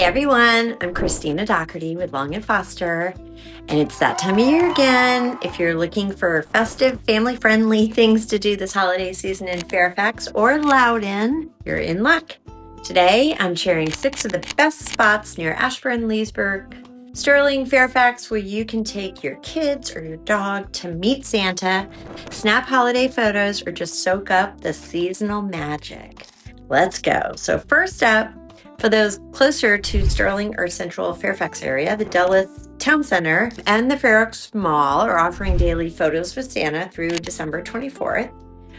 everyone, I'm Cristina Dougherty with Long & Foster, and it's that time of year again. If you're looking for festive, family-friendly things to do this holiday season in Fairfax or Loudoun, you're in luck. Today, I'm sharing 6 of the best spots near Ashburn, Leesburg, Sterling, Fairfax, where you can take your kids or your dog to meet Santa, snap holiday photos, or just soak up the seasonal magic. Let's go. So first up, for those closer to Sterling or Central Fairfax area, the Dulles Town Center and the Fairfax Mall are offering daily photos with Santa through December 24th.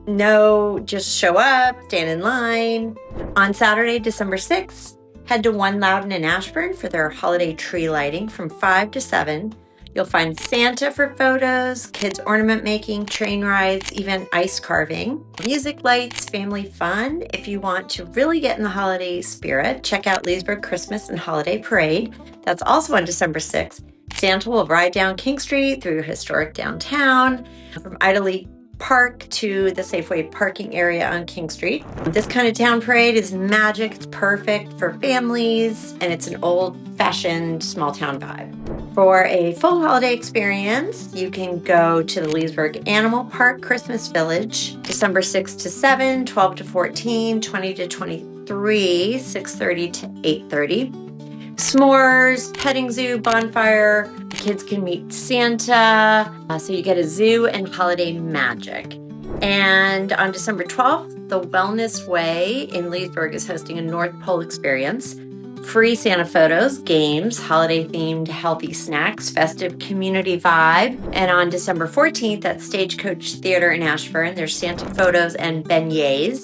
No, just show up, stand in line. On Saturday, December 6th, head to One Loudoun and Ashburn for their holiday tree lighting from 5 to 7. You'll find Santa for photos, kids ornament making, train rides, even ice carving, music, lights, family fun. If you want to really get in the holiday spirit, check out Leesburg Christmas and Holiday Parade. That's also on December 6th. Santa will ride down King Street through historic downtown, from Idly Park to the Safeway parking area on King Street. This kind of town parade is magic. It's perfect for families, and it's an old-fashioned small town vibe. For a full holiday experience, you can go to the Leesburg Animal Park Christmas Village, December 6 to 7, 12 to 14, 20 to 23, 6:30 to 8:30. S'mores, petting zoo, bonfire. Kids can meet Santa, so you get a zoo and holiday magic. And on December 12th, the Wellness Way in Leesburg is hosting a North Pole experience. Free Santa photos, games, holiday-themed healthy snacks, festive community vibe. And on December 14th at Stagecoach Theater in Ashburn, there's Santa photos and beignets.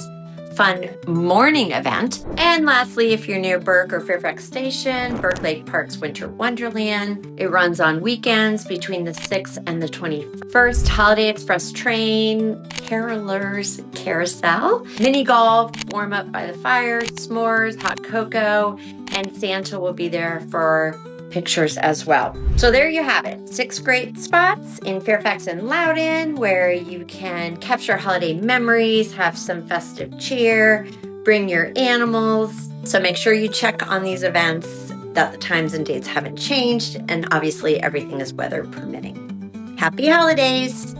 Fun morning event. And lastly, if you're near Burke or Fairfax Station, Burke Lake Park's Winter Wonderland. It runs on weekends between the 6th and the 21st. Holiday Express train, carolers carousel, mini golf, warm up by the fire, s'mores, hot cocoa, and Santa will be there for pictures as well. So there you have it. 6 great spots in Fairfax and Loudoun where you can capture holiday memories, have some festive cheer, bring your animals. So make sure you check on these events that the times and dates haven't changed, and obviously everything is weather permitting. Happy holidays!